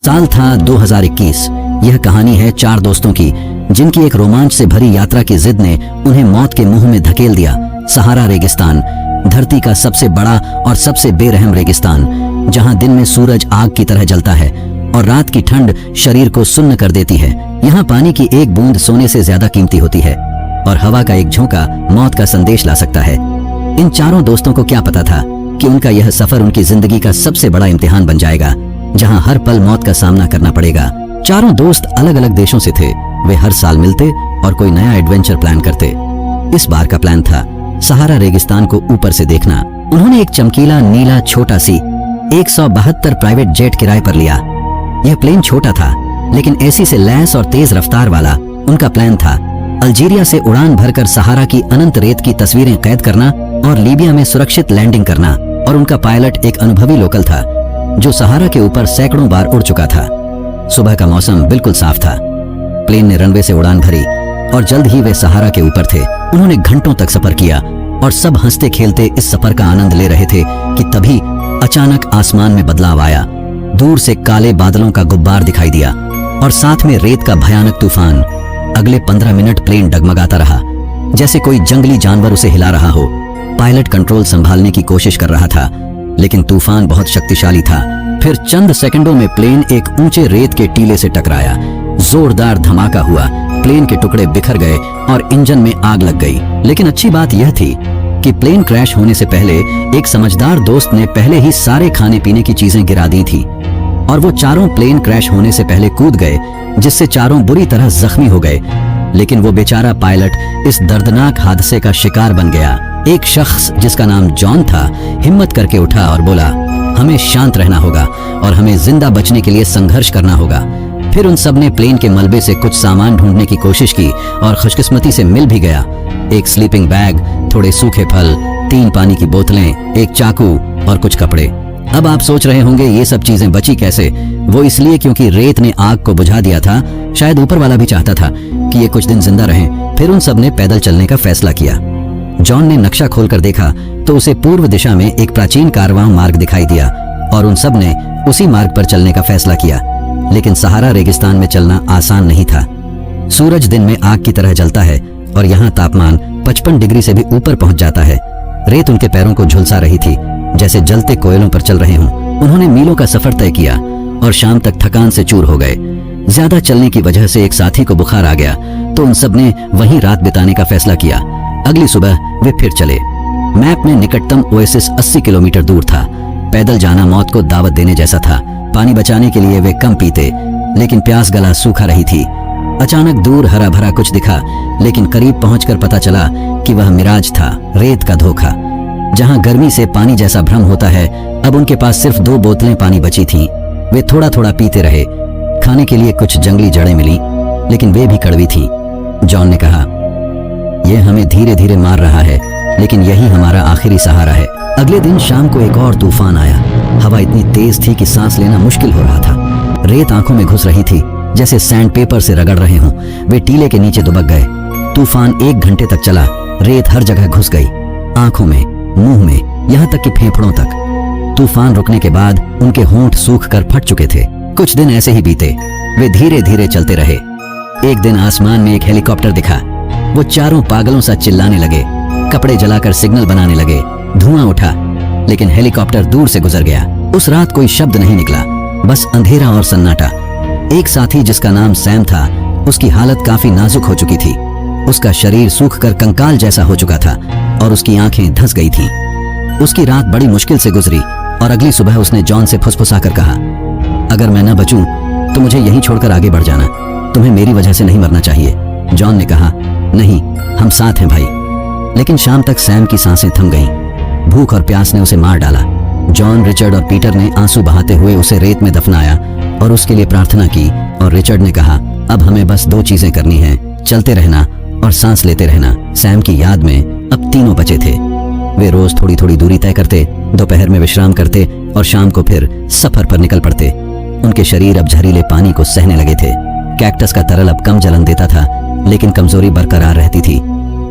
साल था 2021। यह कहानी है 4 दोस्तों की जिनकी एक रोमांच से भरी यात्रा की जिद ने उन्हें मौत के मुंह में धकेल दिया। सहारा रेगिस्तान, धरती का सबसे बड़ा और सबसे बेरहम रेगिस्तान, जहां दिन में सूरज आग की तरह जलता है और रात की ठंड शरीर को सुन्न कर देती है। यहाँ पानी की एक बूंद सोने से ज्यादा कीमती होती है और हवा का एक झोंका मौत का संदेश ला सकता है। इन 4 दोस्तों को क्या पता था कि उनका यह सफर उनकी जिंदगी का सबसे बड़ा इम्तिहान बन जाएगा, जहां हर पल मौत का सामना करना पड़ेगा। 4 दोस्त अलग अलग देशों से थे। वे हर साल मिलते और कोई नया एडवेंचर प्लान करते। इस बार का प्लान था सहारा रेगिस्तान को ऊपर से देखना। उन्होंने एक चमकीला नीला छोटा सी 172 प्राइवेट जेट किराए पर लिया। यह प्लेन छोटा था लेकिन एसी से लैस और तेज रफ्तार वाला। उनका प्लान था अल्जीरिया से उड़ान भरकर सहारा की अनंत रेत की तस्वीरें कैद करना और लीबिया में सुरक्षित लैंडिंग करना। और उनका पायलट एक अनुभवी लोकल था जो सहारा के ऊपर सैकड़ों बार उड़ चुका था। सुबह का मौसम बिल्कुल साफ था। प्लेन ने रनवे से उड़ान भरी और जल्द ही वे सहारा के ऊपर थे। उन्होंने घंटों तक सफर किया और सब हंसते खेलते इस सफर का आनंद ले रहे थे कि तभी अचानक आसमान में बदलाव आया। दूर से काले बादलों का गुब्बार दिखाई दिया और साथ में रेत का भयानक तूफान। अगले 15 मिनट प्लेन डगमगाता रहा, जैसे कोई जंगली जानवर उसे हिला रहा हो। पायलट कंट्रोल संभालने की कोशिश कर रहा था लेकिन तूफान बहुत शक्तिशाली था। फिर चंद सेकंडों में प्लेन एक ऊंचे रेत के टीले से टकराया। जोरदार धमाका हुआ, प्लेन के टुकड़े बिखर गए और इंजन में आग लग गई। लेकिन अच्छी बात यह थी कि प्लेन क्रैश होने से पहले एक समझदार दोस्त ने पहले ही सारे खाने पीने की चीजें गिरा दी थी और वो चारों प्लेन क्रैश होने से पहले कूद गए, जिससे चारों बुरी तरह जख्मी हो गए। लेकिन वो बेचारा पायलट इस दर्दनाक हादसे का शिकार बन गया। एक शख्स जिसका नाम जॉन था हिम्मत करके उठा और बोला, हमें शांत रहना होगा और हमें जिंदा बचने के लिए संघर्ष करना होगा। फिर उन सब ने प्लेन के मलबे से कुछ सामान ढूंढने की कोशिश की और खुशकिस्मती से मिल भी गया। एक स्लीपिंग बैग, थोड़े सूखे फल, 3 पानी की बोतलें, एक चाकू और कुछ कपड़े। अब आप सोच रहे होंगे ये सब चीजें बची कैसे? वो इसलिए क्योंकि रेत ने आग को बुझा दिया था। शायद ऊपर वाला भी चाहता था कि ये कुछ दिन जिंदा रहें। फिर उन सब ने पैदल चलने का फैसला किया। जॉन ने नक्शा खोलकर देखा तो उसे पूर्व दिशा में एक प्राचीन कारवां मार्ग दिखाई दिया और उन सब ने उसी मार्ग पर चलने का फैसला किया। लेकिन सहारा रेगिस्तान में चलना आसान नहीं था। सूरज दिन में आग की तरह जलता है और यहाँ तापमान 55 डिग्री से भी ऊपर पहुंच जाता है। रेत उनके पैरों को झुलसा रही थी, जैसे जलते कोयलों पर चल रहे हों। उन्होंने मीलों का सफर तय किया और शाम तक थकान से चूर हो गए। ज्यादा चलने की वजह से एक साथी को बुखार आ गया तो उन सब ने वहीं रात बिताने का फैसला किया। अगली सुबह वे फिर चले। मैप में निकटतम ओएसिस 80 किलोमीटर दूर था। पैदल जाना मौत को दावत देने जैसा था। पानी बचाने के लिए वे कम पीते, लेकिन प्यास गला सूखा रही थी। अचानक दूर हरा भरा कुछ दिखा, लेकिन करीब पहुंचकर पता चला कि वह मिराज था, रेत का धोखा। जहां गर्मी से पानी जैसा भ्रम होता है, अब उनके पास सिर्फ 2 बोतलें पानी बची थीं। वे थोड़ा थोड़ा पीते रहे। खाने के लिए कुछ जंगली जड़ें मिली, लेकिन वे भी कड़वी थीं। जॉन ने कहा, यह हमें धीरे धीरे मार रहा है, लेकिन यही हमारा आखिरी सहारा है। अगले दिन शाम को एक और तूफान आया। हवा इतनी तेज थी कि सांस लेना मुश्किल हो रहा था। रेत आंखों में घुस रही थी, जैसे सैंड पेपर से रगड़ रहे हों। वे टीले के नीचे दुबक गए। तूफान 1 घंटे तक चला। रेत हर जगह घुस गई, आंखों में, मुंह में, यहाँ तक कि फेफड़ों तक। तूफान रुकने के बाद उनके होंठ सूख कर फट चुके थे। कुछ दिन ऐसे ही बीते। वे धीरे धीरे चलते रहे। एक दिन आसमान में एक हेलीकॉप्टर दिखा। वो चारों पागलों सा चिल्लाने लगे, कपड़े जलाकर सिग्नल बनाने लगे। धुआं उठा, लेकिन हेलीकॉप्टर दूर से गुजर गया। उस रात कोई शब्द नहीं निकला, बस अंधेरा और सन्नाटा। एक साथी जिसका नाम सैम था, उसकी हालत काफी नाजुक हो चुकी थी। उसका शरीर सूखकर कंकाल जैसा हो चुका था और उसकी आंखें धंस गई थीं। उसकी रात बड़ी मुश्किल से गुजरी और अगली सुबह उसने जॉन से फुसफुसाकर कहा, अगर मैं न बचूं तो मुझे यहीं छोड़कर आगे बढ़ जाना। तुम्हें मेरी वजह से नहीं मरना चाहिए। जॉन ने कहा, नहीं, हम साथ हैं भाई। लेकिन शाम तक सैम की सांसें थम गईं। भूख और प्यास ने उसे मार डाला। जॉन, रिचर्ड और पीटर ने आंसू बहाते हुए उसे रेत में दफनाया और उसके लिए प्रार्थना की। और रिचर्ड ने कहा, अब हमें बस 2 चीजें करनी हैं, चलते रहना और सांस लेते रहना। सैम की याद में अब तीनों बचे थे। वे रोज थोड़ी थोड़ी दूरी तय करते, दोपहर में विश्राम करते और शाम को फिर सफर पर निकल पड़ते। उनके शरीर अब जहरीले पानी को सहने लगे थे। कैक्टस का तरल अब कम जलन देता था, लेकिन कमजोरी बरकरार रहती थी।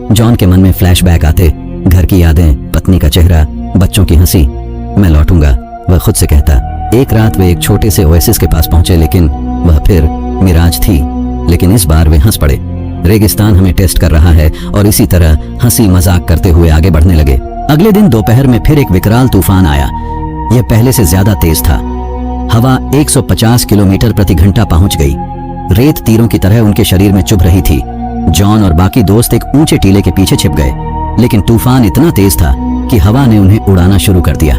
जॉन के मन में फ्लैशबैक आते, घर की यादें, पत्नी का चेहरा, बच्चों की हंसी। मैं लौटूंगा, वह खुद से कहता। एक रात वे एक छोटे से ओएसिस के पास पहुंचे, लेकिन वह फिर मिराज थी। लेकिन इस बार वे हंस पड़े। रेगिस्तान हमें टेस्ट कर रहा है, और इसी तरह हंसी मजाक करते हुए आगे बढ़ने लगे। अगले दिन दोपहर में फिर एक विकराल तूफान आया। यह पहले से ज्यादा तेज था। हवा 150 किलोमीटर प्रति घंटा पहुंच गई। रेत तीरों की तरह उनके शरीर में चुभ रही थी। जॉन और बाकी दोस्त एक ऊंचे टीले के पीछे छिप गए, लेकिन तूफान इतना तेज था कि हवा ने उन्हें उड़ाना शुरू कर दिया।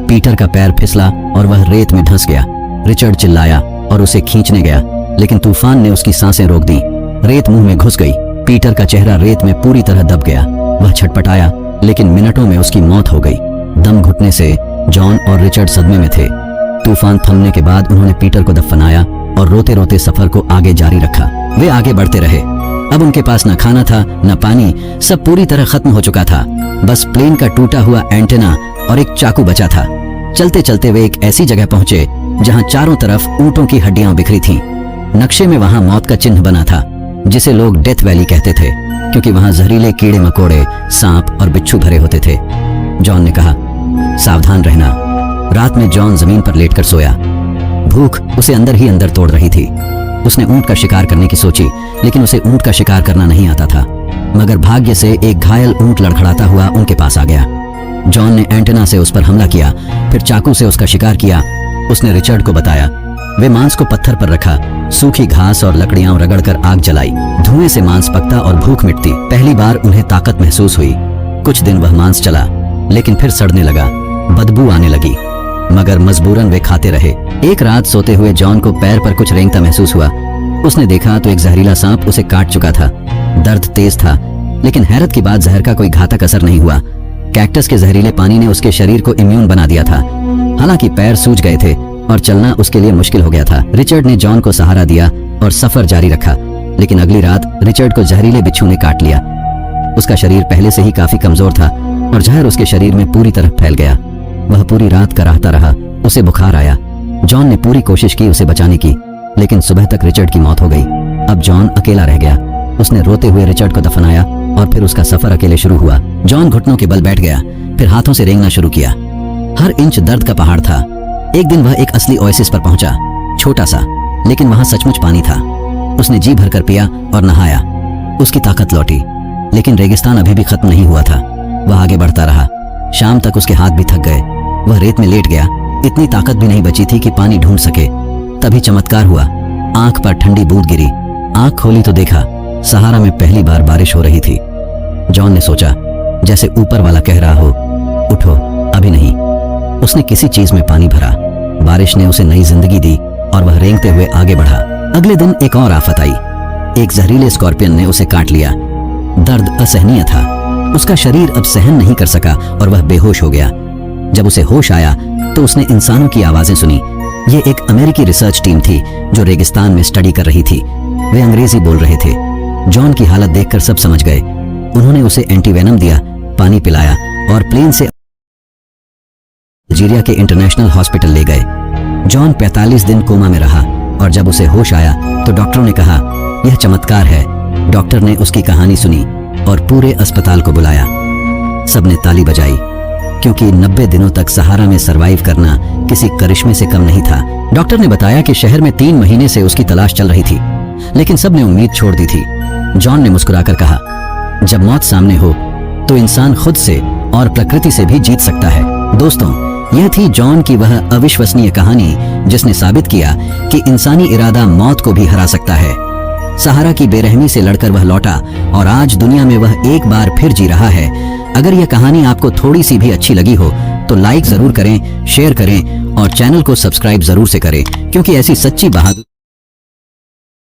पीटर का पैर फिसला और वह रेत में धंस गया। रिचर्ड चिल्लाया और उसे खींचने गया, लेकिन तूफान ने उसकी सांसें रोक दी। रेत मुंह में घुस गई। पीटर का चेहरा रेत में पूरी तरह दब गया। वह छटपटाया, लेकिन मिनटों में उसकी मौत हो गई। दम घुटने से जॉन और रिचर्ड सदमे में थे। तूफान थमने के बाद उन्होंने पीटर को दफनाया और रोते रोते सफर को आगे जारी रखा। वे आगे बढ़ते रहे। अब उनके पास न खाना था न पानी, सब पूरी तरह खत्म हो चुका था। बस प्लेन का टूटा हुआ एंटेना और एक चाकू बचा था। चलते चलते वे एक ऐसी जगह पहुंचे जहां चारों तरफ ऊंटों की हड्डियां बिखरी थीं। नक्शे में वहां मौत का चिन्ह बना था, जिसे लोग डेथ वैली कहते थे, क्योंकि वहां जहरीले कीड़े मकोड़े, सांप और बिच्छू भरे होते थे। जॉन ने कहा, सावधान रहना। रात में जॉन जमीन पर लेटकर सोया। भूख उसे अंदर ही अंदर तोड़ रही थी। उसने ऊंट का शिकार करने की सोची, लेकिन उसे ऊंट का शिकार करना नहीं आता था। मगर भाग्य से एक घायल ऊंट लड़खड़ाता हुआ उनके पास आ गया। जॉन ने एंटेना से उस पर हमला किया, फिर चाकू से उसका शिकार किया। उसने रिचर्ड को बताया। वे मांस को पत्थर पर रखा, सूखी घास और लकड़ियां रगड़कर आग जलाई। धुएं से मांस पकता और भूख मिटती। पहली बार उन्हें ताकत महसूस हुई। कुछ दिन वह मांस चला, लेकिन फिर सड़ने लगा, बदबू आने लगी, मगर मजबूरन वे खाते रहे। एक रात सोते हुए जॉन को पैर पर कुछ रेंगता महसूस हुआ। उसने देखा तो एक जहरीला सांप उसे काट चुका था। दर्द तेज था, लेकिन हैरत की बात, जहर का कोई घातक असर नहीं हुआ। कैक्टस के जहरीले पानी ने उसके शरीर को इम्यून बना दिया था। हालांकि पैर सूज गए थे और चलना उसके लिए मुश्किल हो गया था। रिचर्ड ने जॉन को सहारा दिया और सफर जारी रखा, लेकिन अगली रात रिचर्ड को जहरीले बिच्छू ने काट लिया। उसका शरीर पहले से ही काफी कमजोर था और जहर उसके शरीर में पूरी तरह फैल गया। वह पूरी रात कराहता रहा। उसे बुखार आया। जॉन ने पूरी कोशिश की उसे बचाने की, लेकिन सुबह तक रिचर्ड की मौत हो गई। अब जॉन अकेला रह गया। उसने रोते हुए रिचर्ड को दफनाया और फिर उसका सफर अकेले शुरू हुआ। जॉन घुटनों के बल बैठ गया, फिर हाथों से रेंगना शुरू किया। हर इंच दर्द का पहाड़ था। एक दिन वह एक असली ओएसिस पर पहुंचा, छोटा सा, लेकिन वहां सचमुच पानी था। उसने जी भरकर पिया और नहाया। उसकी ताकत लौटी, लेकिन रेगिस्तान अभी भी खत्म नहीं हुआ था। वह आगे बढ़ता रहा। शाम तक उसके हाथ भी थक गए। वह रेत में लेट गया। इतनी ताकत भी नहीं बची थी कि पानी ढूंढ सके। तभी चमत्कार हुआ। आंख पर ठंडी बूंद गिरी। आंख खोली तो देखा सहारा में पहली बार बारिश हो रही थी। जॉन ने सोचा, जैसे ऊपर वाला कह रहा हो, उठो, अभी नहीं। उसने किसी चीज में पानी भरा। बारिश ने उसे नई जिंदगी दी और वह रेंगते हुए आगे बढ़ा। अगले दिन एक और आफत आई। एक जहरीले स्कॉर्पियन ने उसे काट लिया। दर्द असहनीय था। उसका शरीर अब सहन नहीं कर सका और वह बेहोश हो गया। जब उसे होश आया तो उसने इंसानों की आवाजें सुनी। ये एक अमेरिकी रिसर्च टीम थी जो रेगिस्तान में स्टडी कर रही थी। वे अंग्रेजी बोल रहे थे। जॉन की हालत देखकर सब समझ गए। उन्होंने उसे एंटीवेनम दिया, पानी पिलाया और प्लेन से अल्जीरिया के इंटरनेशनल हॉस्पिटल ले गए। जॉन 45 दिन कोमा में रहा और जब उसे होश आया तो डॉक्टरों ने कहा, यह चमत्कार है। डॉक्टर ने उसकी कहानी सुनी और पूरे अस्पताल को बुलाया। सबने ताली बजाई, क्योंकि 90 दिनों तक सहारा में सरवाइव करना किसी करिश्मे से कम नहीं था। डॉक्टर ने बताया कि शहर में 3 महीने से उसकी तलाश चल रही थी, लेकिन सबने उम्मीद छोड़ दी थी। जॉन ने मुस्कुराकर कहा, जब मौत सामने हो तो इंसान खुद से और प्रकृति से भी जीत सकता है। दोस्तों, यह थी जॉन की वह अविश्वसनीय कहानी जिसने साबित किया कि इंसानी इरादा मौत को भी हरा सकता है। सहारा की बेरहमी से लड़कर वह लौटा और आज दुनिया में वह एक बार फिर जी रहा है। अगर यह कहानी आपको थोड़ी सी भी अच्छी लगी हो तो लाइक जरूर करें, शेयर करें और चैनल को सब्सक्राइब जरूर से करें, क्योंकि ऐसी सच्ची बहादुरी